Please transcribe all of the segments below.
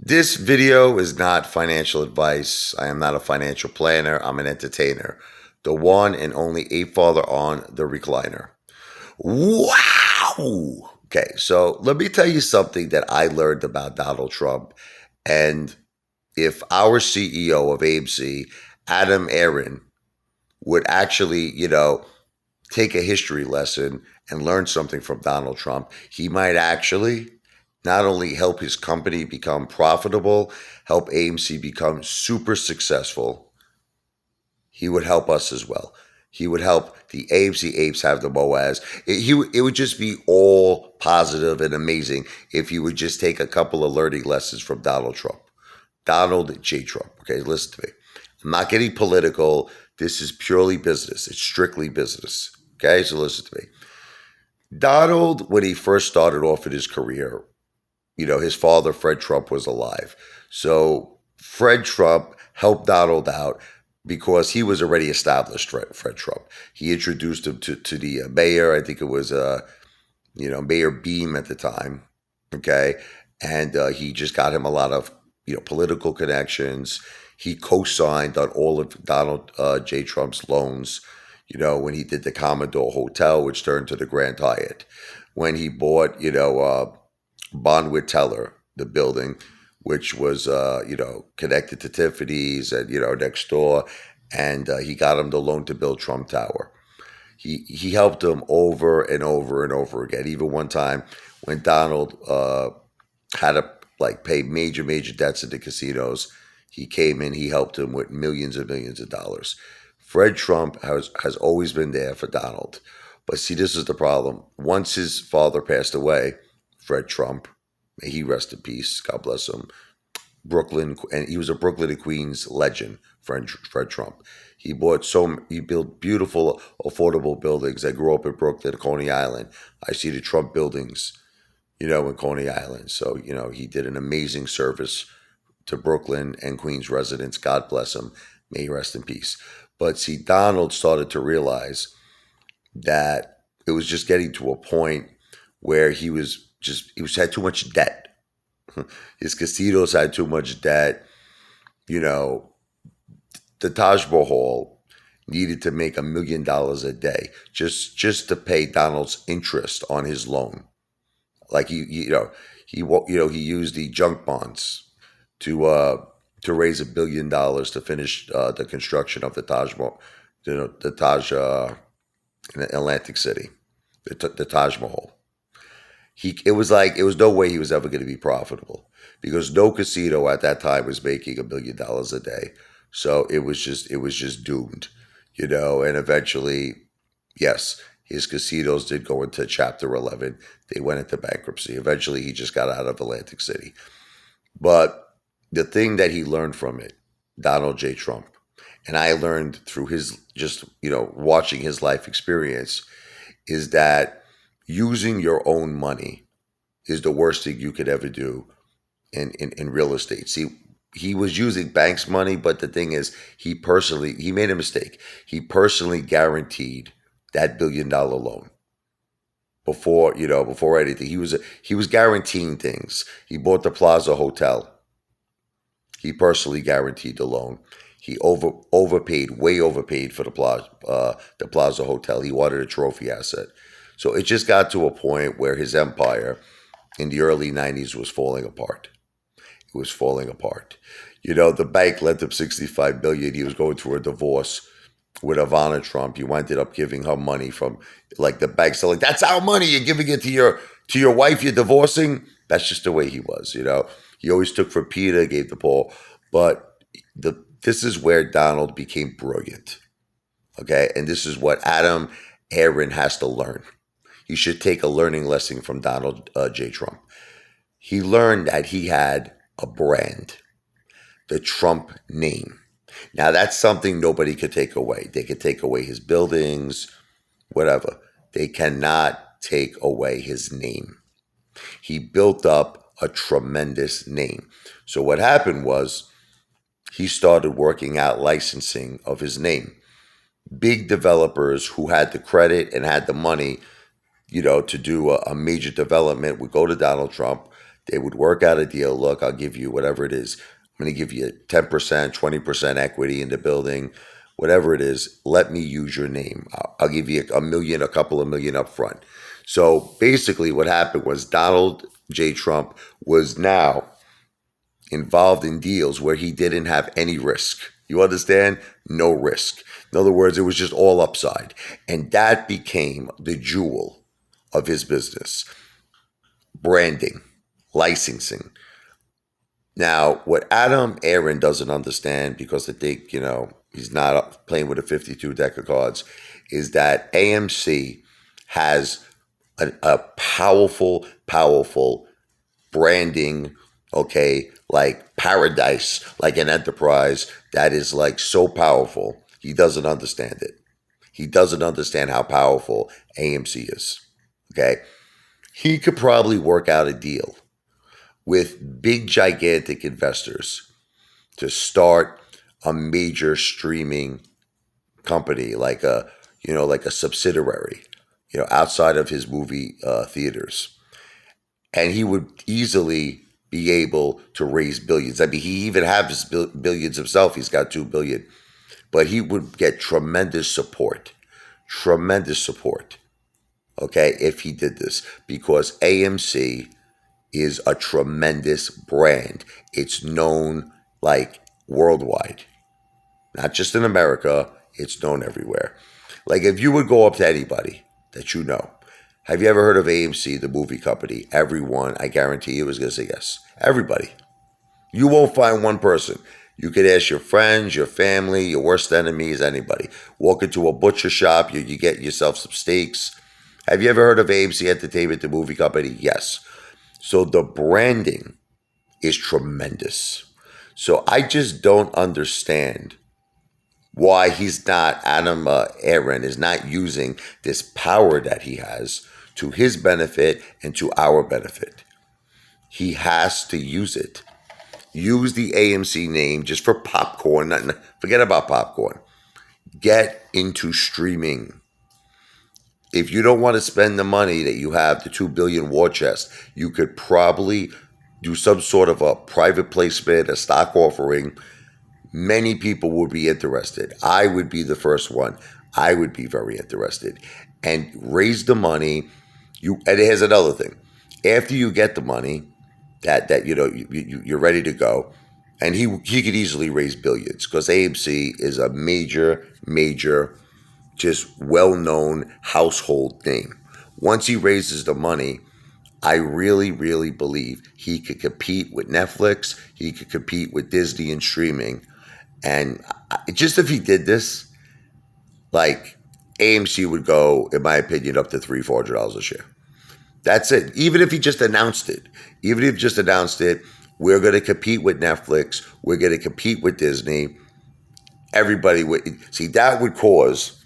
This video is not financial advice. I am not a financial planner. I'm an entertainer. The one and only ape father on the recliner. Wow! Okay, so let me tell you something that I learned about Donald Trump. And if our CEO of AMC, Adam Aron, would actually, take a history lesson and learn something from Donald Trump, he might actually not only help his company become profitable, help AMC become super successful, he would help us as well. He would help the AMC Apes have the MOAS. It would just be all positive and amazing if you would just take a couple of learning lessons from Donald Trump. Donald J. Trump. Okay, listen to me. I'm not getting political. This is purely business. It's strictly business. Okay, so listen to me. Donald, when he first started off in his career, his father, Fred Trump, was alive. So Fred Trump helped Donald out because he was already established, Fred Trump. He introduced him to the mayor. I think it was, Mayor Beam at the time. Okay. And he just got him a lot of, political connections. He co-signed on all of Donald J. Trump's loans, when he did the Commodore Hotel, which turned to the Grand Hyatt. When he bought, Bonwit Teller, the building, which was, connected to Tiffany's and, next door. And he got him the loan to build Trump Tower. He helped him over and over and over again. Even one time when Donald had to pay major debts at the casinos, he came in, he helped him with millions and millions of dollars. Fred Trump has always been there for Donald. But see, this is the problem. Once his father passed away, Fred Trump, may he rest in peace, God bless him, Brooklyn, and he was a Brooklyn and Queens legend, Fred Trump. He built beautiful, affordable buildings. I grew up in Brooklyn, Coney Island. I see the Trump buildings, in Coney Island. So, he did an amazing service to Brooklyn and Queens residents. God bless him. May he rest in peace. But see, Donald started to realize that it was just getting to a point where he had too much debt. His casinos had too much debt. The Taj Mahal needed to make $1 million a day just to pay Donald's interest on his loan. He used the junk bonds to raise $1 billion to finish the construction of the Taj Mahal, the Taj in Atlantic City, the Taj Mahal. It was no way he was ever going to be profitable because no casino at that time was making $1 billion a day. So it was just doomed, and eventually, yes, his casinos did go into Chapter 11. They went into bankruptcy. Eventually, he just got out of Atlantic City. But the thing that he learned from it, Donald J. Trump, and I learned through his watching his life experience, is that using your own money is the worst thing you could ever do in real estate. See, he was using banks' money, but the thing is, he made a mistake. He personally guaranteed that $1 billion loan before anything. He was guaranteeing things. He bought the Plaza Hotel. He personally guaranteed the loan. He way overpaid for the Plaza Hotel. He wanted a trophy asset. So it just got to a point where his empire in the early 90s was falling apart. It was falling apart. The bank lent him $65 billion. He was going through a divorce with Ivana Trump. He ended up giving her money from the bank. So that's our money. You're giving it to your wife you're divorcing. That's just the way he was. He always took for Peter, gave to Paul. But this is where Donald became brilliant. Okay, and this is what Adam Aron has to learn. You should take a learning lesson from Donald J. Trump. He learned that he had a brand, the Trump name. Now, that's something nobody could take away. They could take away his buildings, whatever. They cannot take away his name. He built up a tremendous name. So what happened was he started working out licensing of his name. Big developers who had the credit and had the money, to do a major development would go to Donald Trump. They would work out a deal. Look, I'll give you whatever it is. I'm going to give you 10%, 20% equity in the building, whatever it is. Let me use your name. I'll give you a million, a couple of million up front. So basically, what happened was Donald J. Trump was now involved in deals where he didn't have any risk. You understand? No risk. In other words, it was just all upside. And that became the jewel of his business: branding, licensing. Now, what Adam Aron doesn't understand, because I think, he's not playing with a 52 deck of cards, is that AMC has a powerful, powerful branding, okay, like paradise, like an enterprise that is like so powerful. He doesn't understand it. He doesn't understand how powerful AMC is. Okay. He could probably work out a deal with big, gigantic investors to start a major streaming company, like a subsidiary, outside of his movie theaters. And he would easily be able to raise billions. I mean, he even has billions himself. He's got 2 billion, but he would get tremendous support, okay, if he did this, because AMC is a tremendous brand. It's known like worldwide, not just in America. It's known everywhere. Like if you would go up to anybody that you know, have you ever heard of AMC, the movie company? Everyone, I guarantee you, is going to say yes. Everybody. You won't find one person. You could ask your friends, your family, your worst enemies, anybody. Walk into a butcher shop, you get yourself some steaks. Have you ever heard of AMC Entertainment, the movie company? Yes. So the branding is tremendous. So I just don't understand why he's not, Adam Aron is not using this power that he has to his benefit and to our benefit. He has to use it. Use the AMC name just for popcorn. Forget about popcorn. Get into streaming. If you don't want to spend the money that you have, the 2 billion war chest, you could probably do some sort of a private placement, a stock offering. Many people would be interested. I would be the first one. I would be very interested. And raise the money. And here's another thing. After you get the money, you're ready to go, and he could easily raise billions, because AMC is a major, just well-known household name. Once he raises the money, I really, really believe he could compete with Netflix. He could compete with Disney in streaming. And just if he did this, like AMC would go, in my opinion, up to $300-$400 a share. That's it. Even if he just announced it, we're going to compete with Netflix. We're going to compete with Disney. Everybody would see that would cause,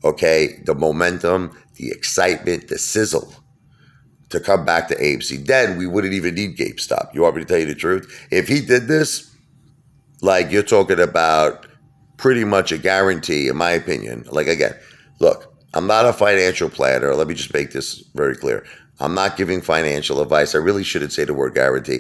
okay, the momentum, the excitement, the sizzle to come back to AMC. Then we wouldn't even need GameStop. You want me to tell you the truth? If he did this, like you're talking about pretty much a guarantee, in my opinion. Like again, look, I'm not a financial planner. Let me just make this very clear. I'm not giving financial advice. I really shouldn't say the word guarantee.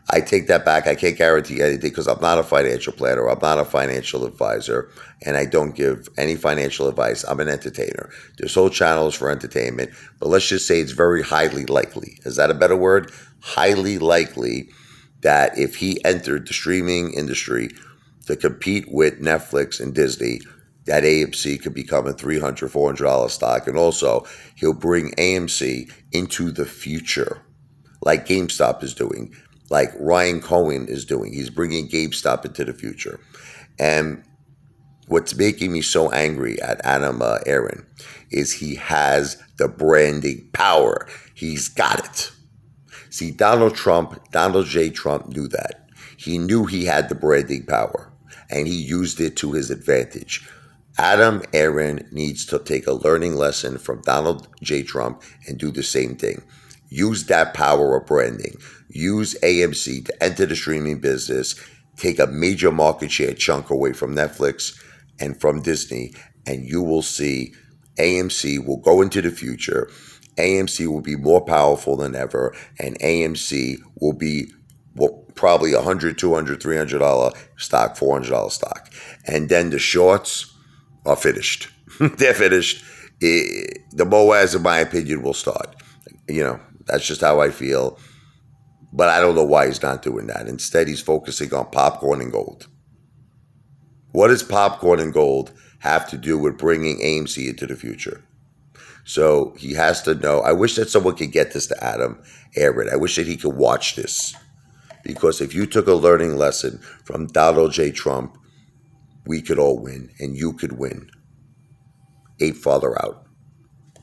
I take that back. I can't guarantee anything because I'm not a financial planner. I'm not a financial advisor, and I don't give any financial advice. I'm an entertainer. This whole channel is for entertainment, but let's just say it's very highly likely. Is that a better word? Highly likely that if he entered the streaming industry to compete with Netflix and Disney, that AMC could become a $300, $400 stock. And also, he'll bring AMC into the future, like GameStop is doing, like Ryan Cohen is doing. He's bringing GameStop into the future. And what's making me so angry at Adam Aron is he has the branding power. He's got it. See, Donald J. Trump knew that. He knew he had the branding power, and he used it to his advantage. Adam Aron needs to take a learning lesson from Donald J. Trump and do the same thing. Use that power of branding. Use AMC to enter the streaming business, take a major market share chunk away from Netflix and from Disney, and you will see AMC will go into the future. AMC will be more powerful than ever, and AMC will be probably $100, $200, $300 stock, $400 stock. And then the shorts are finished. They're finished. The Moaz, in my opinion, will start. That's just how I feel. But I don't know why he's not doing that. Instead, he's focusing on popcorn and gold. What does popcorn and gold have to do with bringing AMC into the future? So he has to know. I wish that someone could get this to Adam Aron. I wish that he could watch this. Because if you took a learning lesson from Donald J. Trump, we could all win, and you could win. Ape Father out.